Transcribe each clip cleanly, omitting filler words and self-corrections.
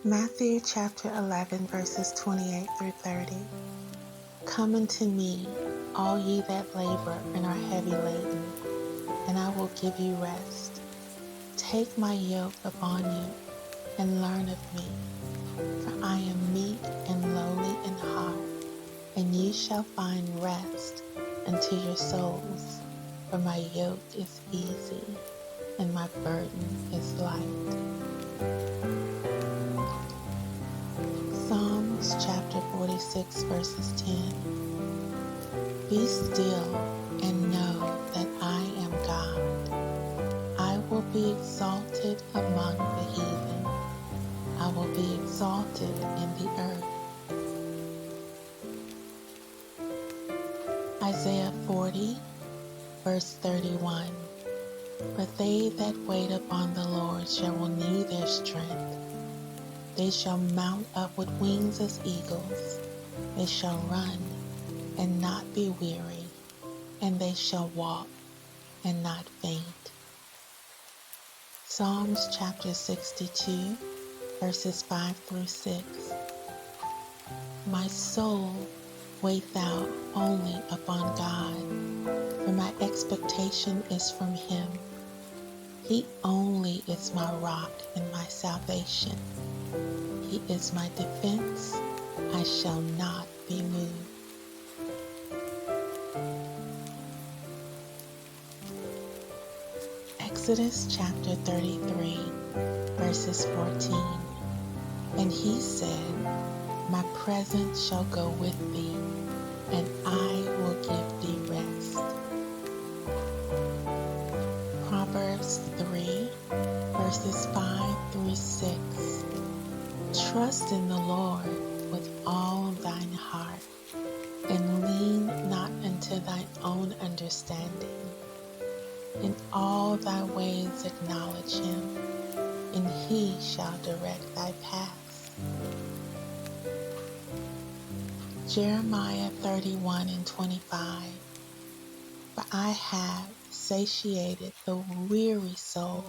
Matthew chapter 11 verses 28 through 30. Come unto me, all ye that labor and are heavy laden, and I will give you rest. Take my yoke upon you, and learn of me, for I am meek and lowly in heart, and ye shall find rest unto your souls. For my yoke is easy, and my burden is light. Psalms chapter 46 verses 10. Be still and know that I am God. I will be exalted among the heathen. I will be exalted in the earth. Isaiah 40 verse 31. But they that wait upon the Lord shall renew their strength. They shall mount up with wings as eagles. They shall run and not be weary, and they shall walk and not faint. Psalms chapter 62, verses 5 through 6. My soul, wait thou only upon God, for my expectation is from him. He only is my rock and my salvation. He is my defense, I shall not be moved. Exodus chapter 33, verses 14. And he said, my presence shall go with thee, and I will give thee rest. Proverbs 3, verses 5 through 6. Trust in the Lord with all thine heart, and lean not unto thine own understanding. In all thy ways acknowledge him, and he shall direct thy paths. Jeremiah 31 and 25. For I have satiated the weary soul,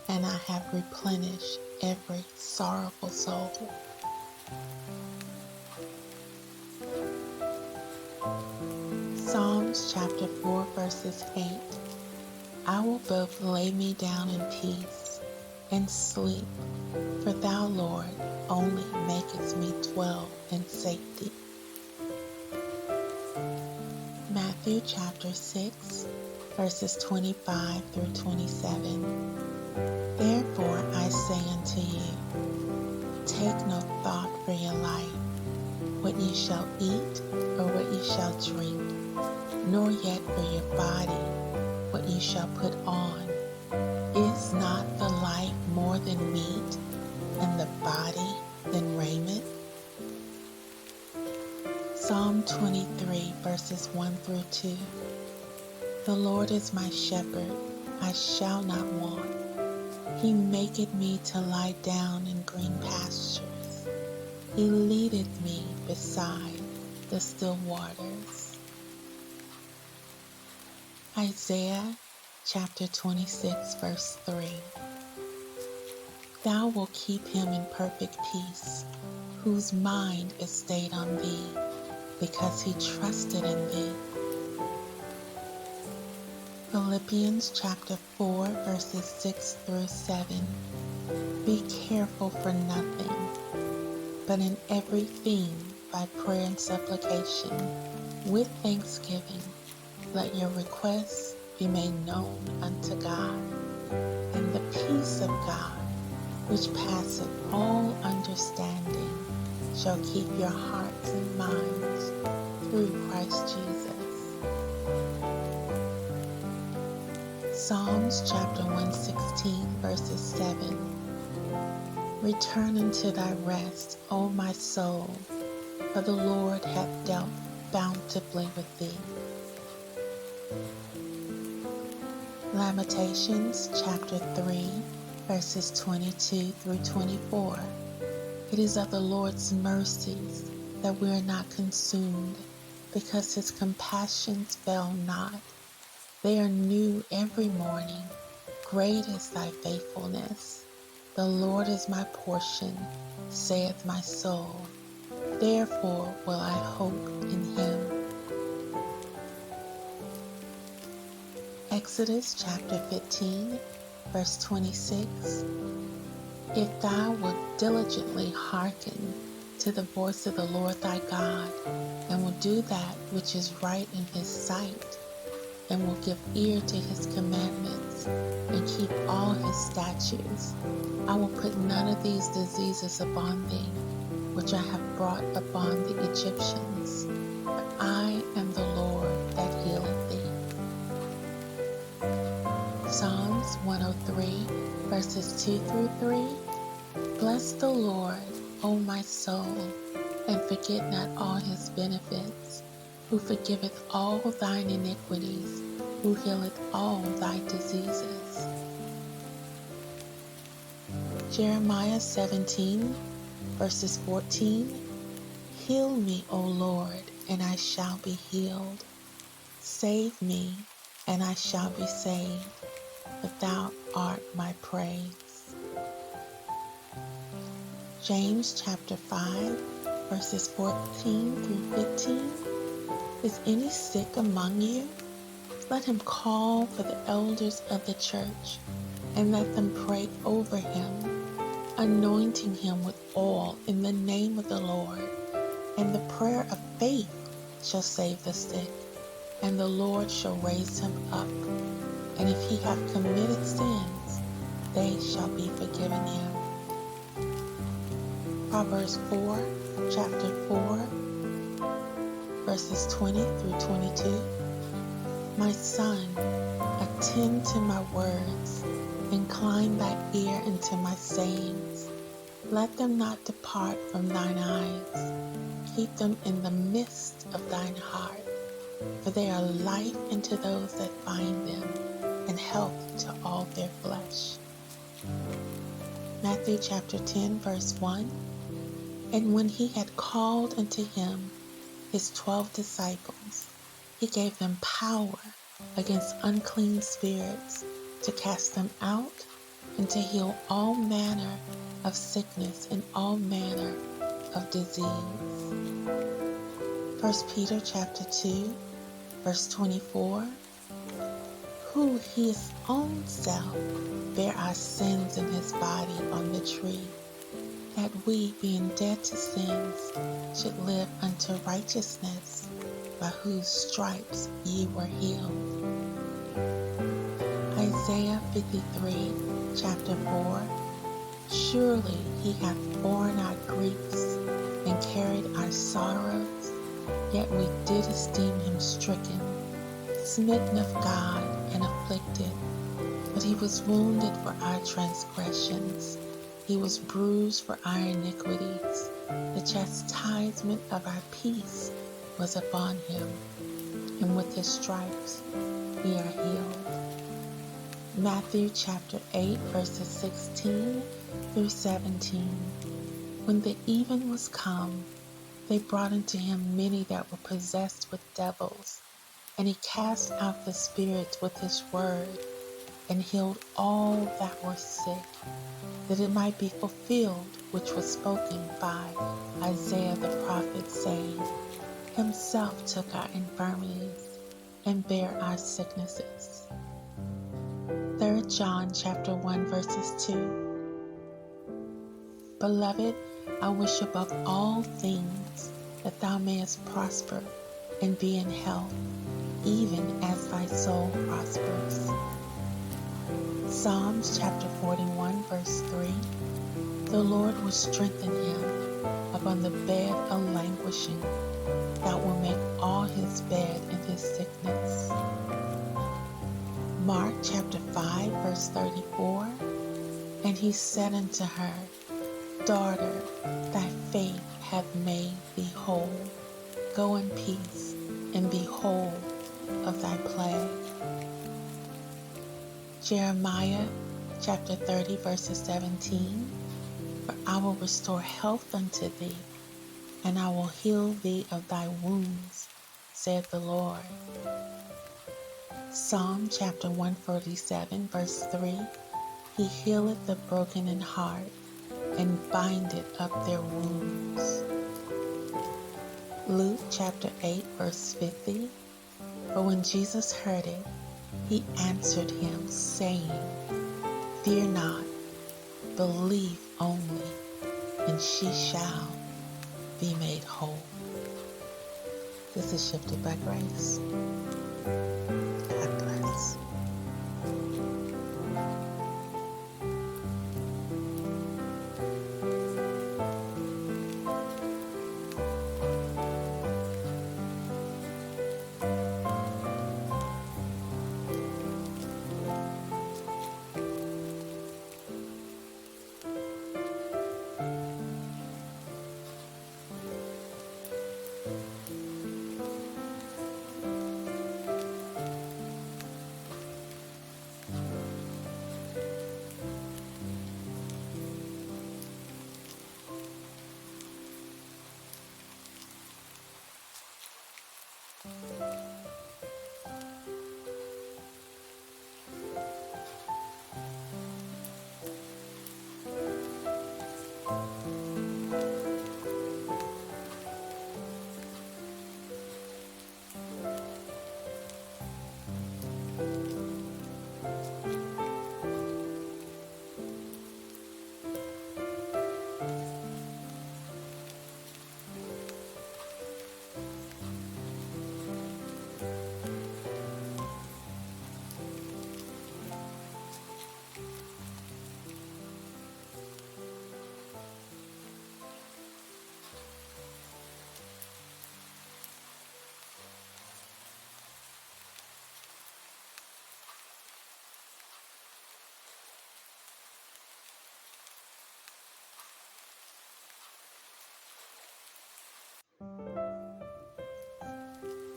and I have replenished every sorrowful soul. Psalms chapter 4 verses 8. I will both lay me down in peace and sleep, for thou, Lord, only makest me dwell in safety. Matthew chapter 6 verses 25 through 27. Therefore I say unto you, take no thought for your life, what ye shall eat or what ye shall drink, nor yet for your body, what ye shall put on. Is not the life more than meat, and the body than raiment? Psalm 23 verses 1 through 2. The Lord is my shepherd, I shall not want. He maketh me to lie down in green pastures. He leadeth me beside the still waters. Isaiah chapter 26 verse 3. Thou wilt keep him in perfect peace, whose mind is stayed on thee, because he trusted in thee. Philippians chapter 4 verses 6 through 7. Be careful for nothing, but in everything by prayer and supplication, with thanksgiving, let your requests be made known unto God, and the peace of God, which passeth all understanding, shall keep your hearts and minds through Christ Jesus. Psalms chapter 116 verses 7. Return unto thy rest, O my soul, for the Lord hath dealt bountifully with thee. Lamentations chapter 3 verses 22 through 24. It is of the Lord's mercies that we are not consumed, because his compassions fail not. They are new every morning. Great is thy faithfulness. The Lord is my portion, saith my soul. Therefore will I hope in him. Exodus chapter 15, verse 26. If thou wilt diligently hearken to the voice of the Lord thy God, and will do that which is right in his sight, and will give ear to his commandments, and keep all his statutes, I will put none of these diseases upon thee, which I have brought upon the Egyptians, for I am the Lord that healeth thee. Psalms 103, verses 2 through 3. Bless the Lord, O my soul, and forget not all his benefits, who forgiveth all thine iniquities, who healeth all thy diseases. Jeremiah 17, verses 14. Heal me, O Lord, and I shall be healed. Save me, and I shall be saved, for thou art my praise. James chapter 5, verses 14 through 15. Is any sick among you? Let him call for the elders of the church, and let them pray over him, anointing him with oil in the name of the Lord. And the prayer of faith shall save the sick, and the Lord shall raise him up. And if he have committed sins, they shall be forgiven him. Proverbs chapter 4, verses 20 through 22. My son, attend to my words, incline thy ear unto my sayings. Let them not depart from thine eyes. Keep them in the midst of thine heart, for they are life unto those that find them, and health to all their flesh. Matthew chapter 10, verse 1. And when he had called unto him his 12 disciples, he gave them power against unclean spirits to cast them out, and to heal all manner of sickness and all manner of disease. 1 Peter chapter 2, verse 24. Who his own self bare our sins in his body on the tree, that we, being dead to sins, should live unto righteousness, by whose stripes ye were healed. Isaiah 53, chapter 4. Surely he hath borne our griefs, and carried our sorrows, yet we did esteem him stricken, smitten of God, and afflicted. But he was wounded for our transgressions, he was bruised for our iniquities. The chastisement of our peace was upon him, and with his stripes we are healed. Matthew chapter 8, verses 16 through 17. When the even was come, they brought unto him many that were possessed with devils, and he cast out the spirits with his word, and healed all that were sick, that it might be fulfilled which was spoken by Isaiah the prophet, saying, Himself took our infirmities, and bare our sicknesses. 3 John chapter 1, verses 2. Beloved, I wish above all things that thou mayest prosper and be in health, even as thy soul prospers. Psalms chapter 41, verse 3. The Lord will strengthen him upon the bed of languishing, that will make all his bed in his sickness. Mark chapter 5, verse 34. And he said unto her, Daughter, thy faith hath made thee whole. Go in peace, and be whole of thy plague. Jeremiah chapter 30, verses 17. For I will restore health unto thee, and I will heal thee of thy wounds, saith the Lord. Psalm chapter 147, verse 3. He healeth the broken in heart, and bindeth up their wounds. Luke chapter 8, verse 50. But when Jesus heard it, he answered him, saying, Fear not, believe only, and she shall be made whole. This is Shifted by Grace. God bless.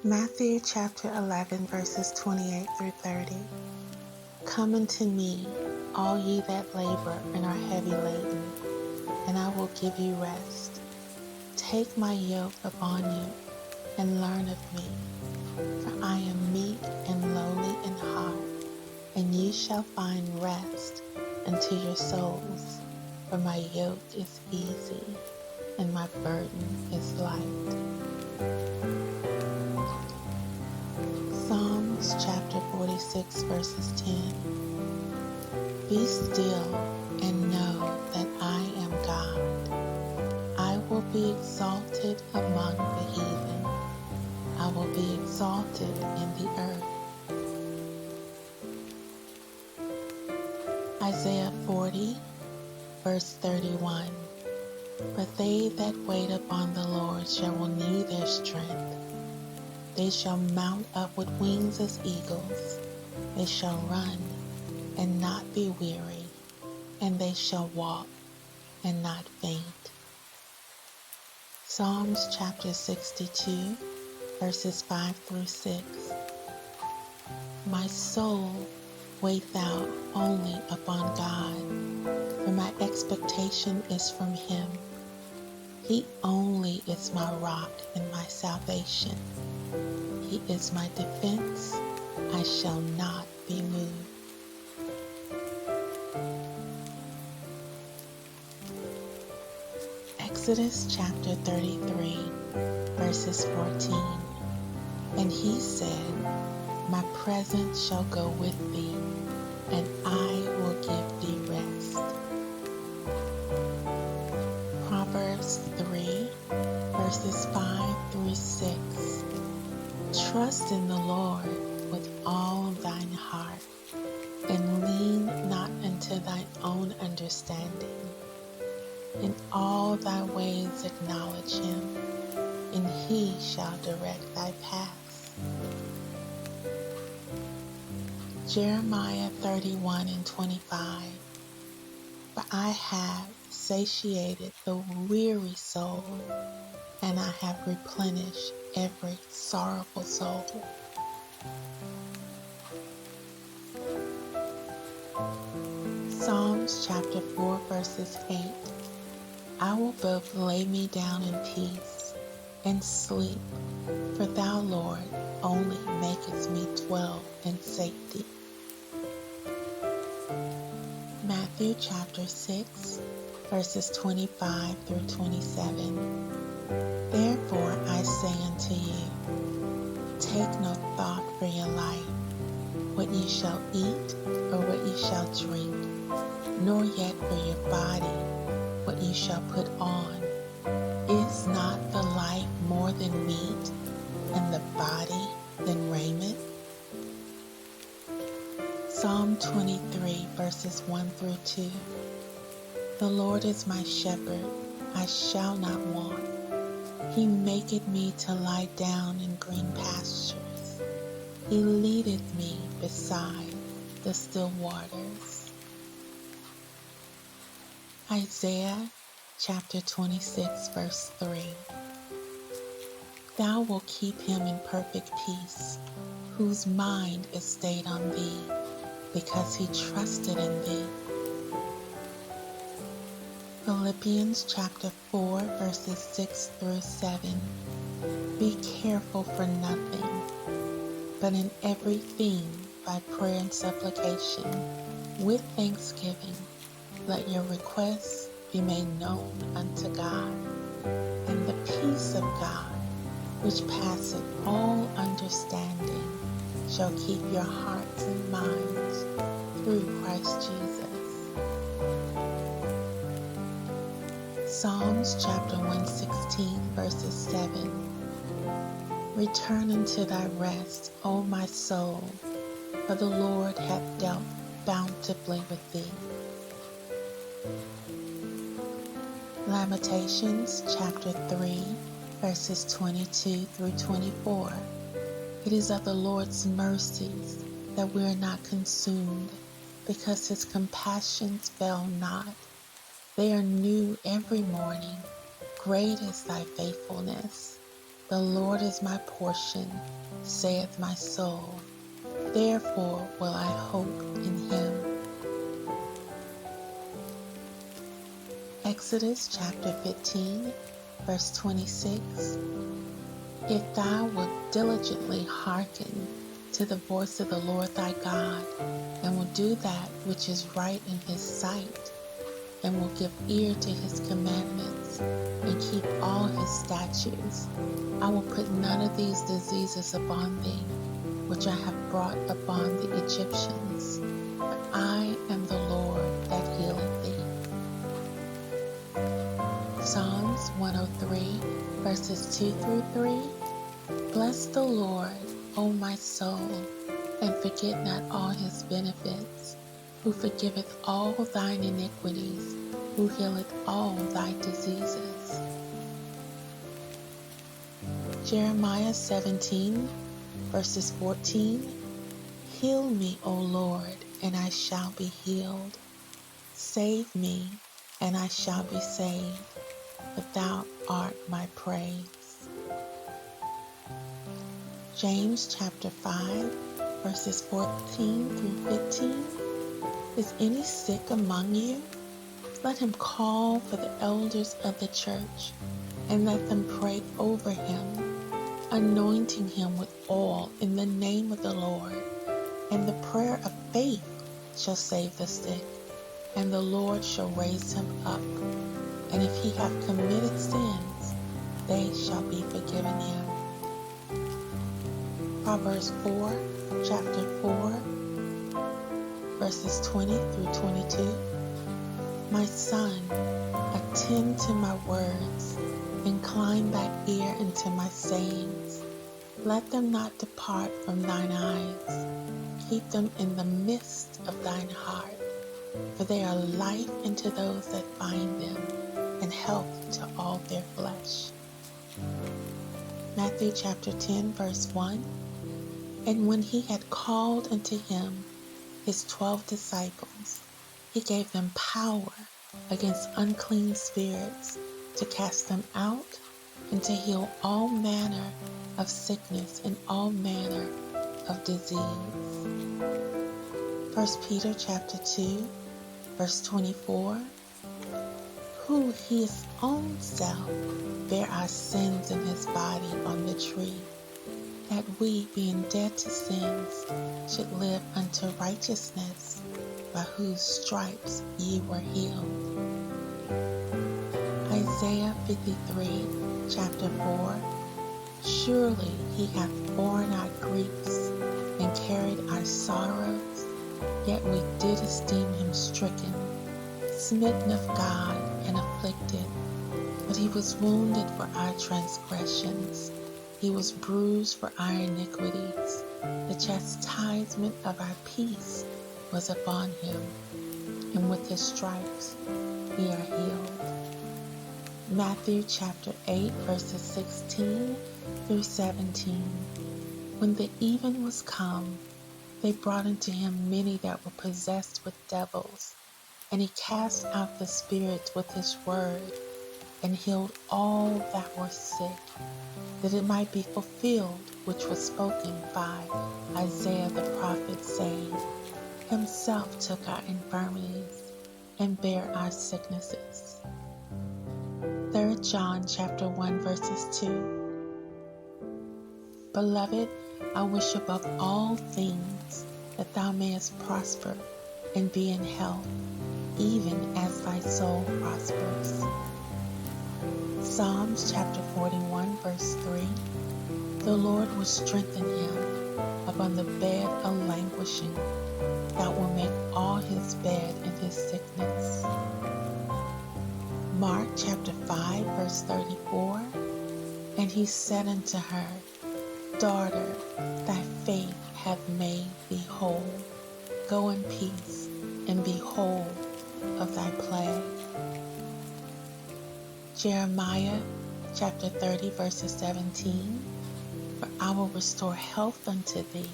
Matthew chapter 11, verses 28 through 30. Come unto me, all ye that labor and are heavy laden, and I will give you rest. Take my yoke upon you, and learn of me, for I am meek and lowly in heart, and ye shall find rest unto your souls. For my yoke is easy, and my burden is light. Psalms chapter 46, verses 10. Be still and know that I am God. I will be exalted among the heathen. I will be exalted in the earth. Isaiah 40, verse 31. But they that wait upon the Lord shall renew their strength. They shall mount up with wings as eagles. They shall run and not be weary, and they shall walk and not faint. Psalms chapter 62, verses 5 through 6. My soul, wait thou only upon God, for my expectation is from him. He only is my rock and my salvation. He is my defense. I shall not be moved. Exodus chapter 33, verses 14. And he said, My presence shall go with thee, and I will give thee rest. Proverbs 3, verses 5 through 6. Trust in the Lord with all thine heart, and lean not unto thine own understanding. In all thy ways acknowledge him, and he shall direct thy paths. Jeremiah 31 and 25. For I have satiated the weary soul, and I have replenished every sorrowful soul. Psalms chapter 4, verses 8. I will both lay me down in peace and sleep, for thou, Lord, only makest me dwell in safety. Matthew chapter 6, verses 25 through 27. Therefore I say unto you, take no thought for your life, what ye shall eat, or what ye shall drink, nor yet for your body, what ye shall put on. Is not the life more than meat, and the body than raiment? Psalm 23, verses 1 through 2. The Lord is my shepherd, I shall not want. He maketh me to lie down in green pastures. He leadeth me beside the still waters. Isaiah chapter 26, verse 3. Thou wilt keep him in perfect peace, whose mind is stayed on thee, because he trusted in thee. Philippians chapter 4, verses 6 through 7. Be careful for nothing, but in everything by prayer and supplication, with thanksgiving, let your requests be made known unto God, and the peace of God, which passeth all understanding, shall keep your hearts and minds through Christ Jesus. Psalms chapter 116, verses 7. Return unto thy rest, O my soul, for the Lord hath dealt bountifully with thee. Lamentations chapter 3, verses 22 through 24. It is of the Lord's mercies that we are not consumed, because his compassions fail not. They are new every morning. Great is thy faithfulness. The Lord is my portion, saith my soul. Therefore will I hope in him. Exodus chapter 15, verse 26. If thou wilt diligently hearken to the voice of the Lord thy God, and will do that which is right in his sight, and will give ear to his commandments, and keep all his statutes, I will put none of these diseases upon thee, which I have brought upon the Egyptians, but I am the Lord that healeth thee. Psalms 103, verses 2 through 3. Bless the Lord, O my soul, and forget not all his benefits, who forgiveth all thine iniquities, who healeth all thy diseases. Jeremiah 17, verses 14. Heal me, O Lord, and I shall be healed. Save me, and I shall be saved, for thou art my praise. James chapter 5, verses 14 through 15. Is any sick among you? Let him call for the elders of the church, and let them pray over him, anointing him with oil in the name of the Lord. And the prayer of faith shall save the sick, and the Lord shall raise him up. And if he have committed sins, they shall be forgiven him. Proverbs chapter 4, verses 20 through 22. My son, attend to my words, incline thy ear unto my sayings. Let them not depart from thine eyes. Keep them in the midst of thine heart, for they are life unto those that find them, and health to all their flesh. Matthew chapter 10, verse 1. And when he had called unto him his 12 disciples, he gave them power against unclean spirits to cast them out, and to heal all manner of sickness and all manner of disease. 1 Peter chapter 2, verse 24. Who his own self bare our sins in his body on the tree, that we, being dead to sins, should live unto righteousness, by whose stripes ye were healed. Isaiah 53, chapter 4. Surely he hath borne our griefs and carried our sorrows, yet we did esteem him stricken, smitten of God, and afflicted. But he was wounded for our transgressions, he was bruised for our iniquities. The chastisement of our peace was upon him, and with his stripes we are healed. Matthew chapter 8, verses 16 through 17. When the even was come, they brought unto him many that were possessed with devils, and he cast out the spirits with his word, and healed all that were sick, that it might be fulfilled which was spoken by Isaiah the prophet, saying, Himself took our infirmities and bare our sicknesses. 3 John chapter 1, verses 2. Beloved, I wish above all things that thou mayest prosper and be in health, even as thy soul prospers. Psalms chapter 41, verse 3. The Lord will strengthen him upon the bed of languishing, that will make all his bed in his sickness. Mark chapter 5, verse 34. And he said unto her, Daughter, thy faith hath made thee whole. Go in peace, and be whole of thy plague. Jeremiah chapter 30, verses 17. For I will restore health unto thee,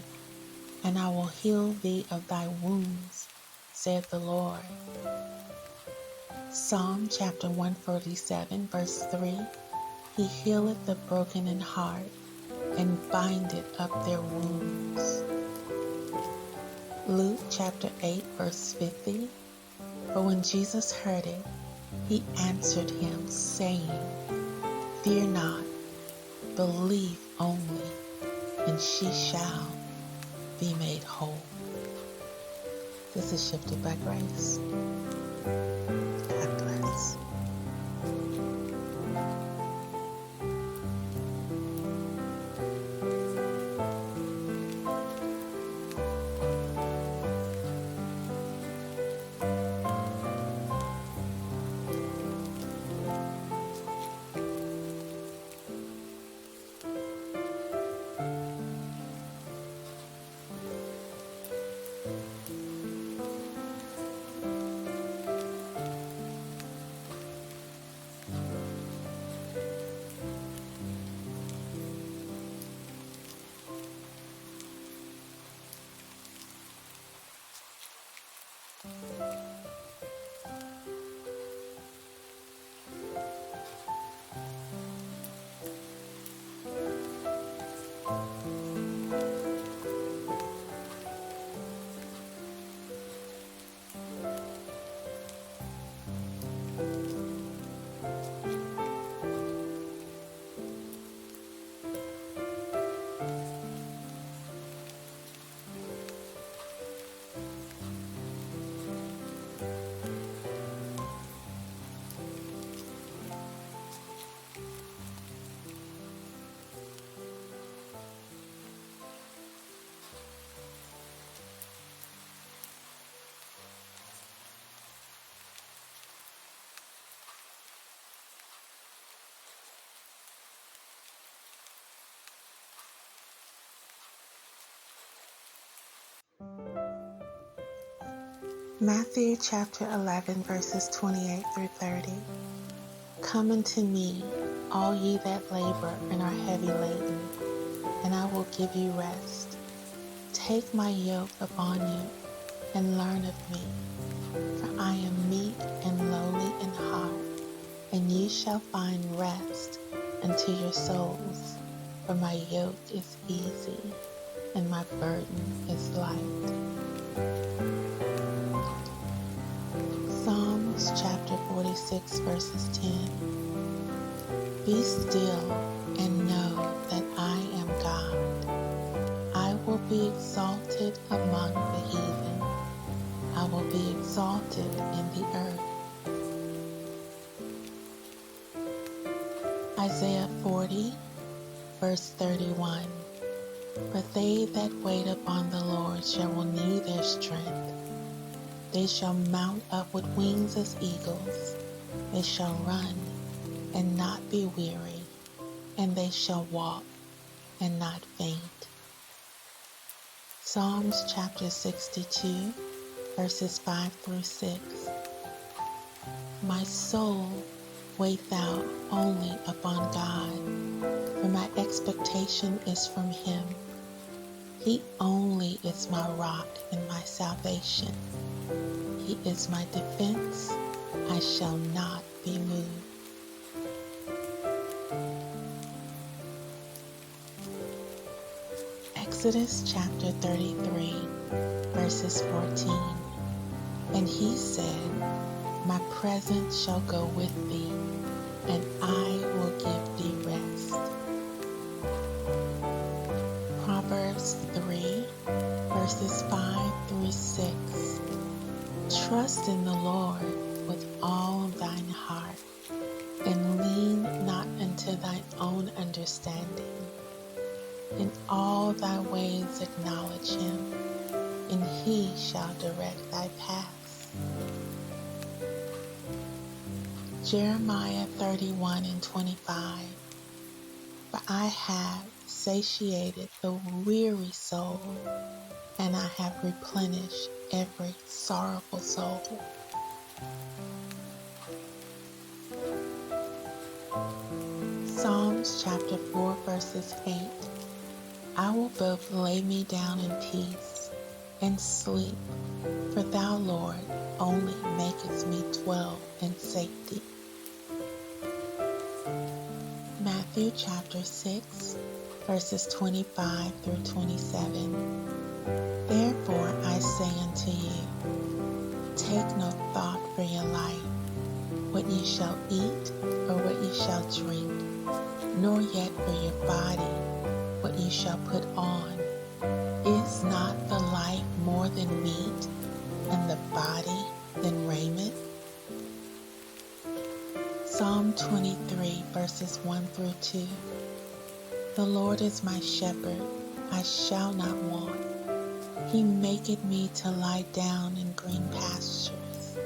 and I will heal thee of thy wounds, saith the Lord. Psalm chapter 147, verse 3. He healeth the broken in heart, and bindeth up their wounds. Luke chapter 8, verse 50. But when Jesus heard it, he answered him, saying, Fear not, believe only, and she shall be made whole. This is Shifted by Grace. God bless. Matthew chapter 11, verses 28 through 30. Come unto me, all ye that labor and are heavy laden, and I will give you rest. Take my yoke upon you, and learn of me, for I am meek and lowly in heart, and ye shall find rest unto your souls. For my yoke is easy, and my burden is light. Psalms chapter 46, verses 10. Be still and know that I am God. I will be exalted among the heathen. I will be exalted in the earth. Isaiah 40, verse 31. But they that wait upon the Lord shall renew their strength. They shall mount up with wings as eagles. They shall run and not be weary, and they shall walk and not faint. Psalms chapter 62, verses 5 through 6. My soul, wait thou only upon God, for my expectation is from him. He only is my rock and my salvation. He is my defense. I shall not be moved. Exodus chapter 33, verses 14. And he said, my presence shall go with thee, and I will give thee rest. Proverbs 3, verses 5 through 6. Trust in the Lord with all thine heart, and lean not unto thine own understanding. In all thy ways acknowledge him, and he shall direct thy paths. Jeremiah 31 and 25. For I have satiated the weary soul, and I have replenished every sorrowful soul. Psalms chapter 4, verses 8. I will both lay me down in peace and sleep, for thou, Lord, only makest me dwell in safety. Matthew chapter 6, verses 25 through 27. Therefore I say unto you, take no thought for your life, what ye shall eat or what ye shall drink, nor yet for your body, what ye shall put on. Is not the life more than meat, and the body than raiment? Psalm 23, verses 1 through 2. The Lord is my shepherd, I shall not want. He maketh me to lie down in green pastures.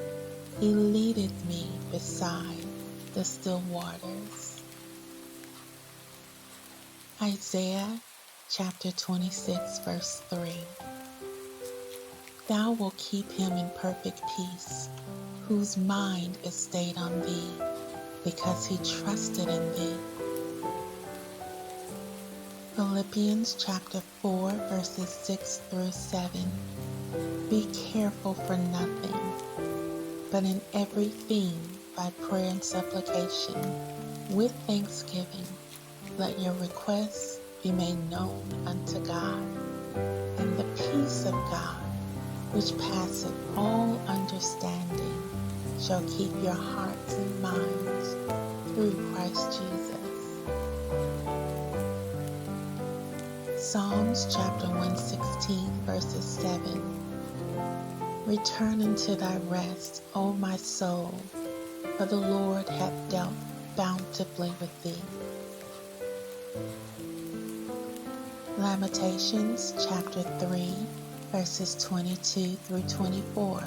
He leadeth me beside the still waters. Isaiah chapter 26, verse 3. Thou wilt keep him in perfect peace, whose mind is stayed on thee, because he trusted in thee. Philippians chapter 4, verses 6 through 7. Be careful for nothing, but in everything by prayer and supplication, with thanksgiving, let your requests be made known unto God, and the peace of God, which passeth all understanding, shall keep your hearts and minds through Christ Jesus. Psalms chapter 116, verses 7. Return unto thy rest, O my soul, for the Lord hath dealt bountifully with thee. Lamentations chapter 3, verses 22 through 24.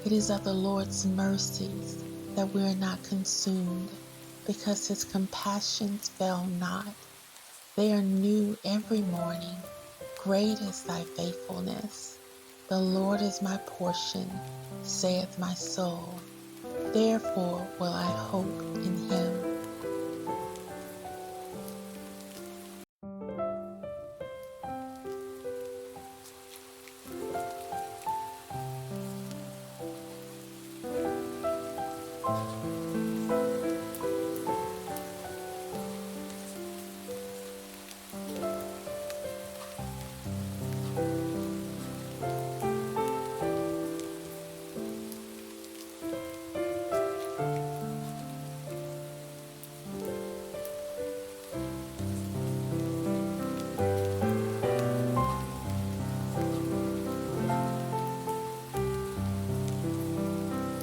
It is of the Lord's mercies that we are not consumed, because his compassions fail not. They are new every morning. Great is thy faithfulness. The Lord is my portion, saith my soul. Therefore will I hope in him.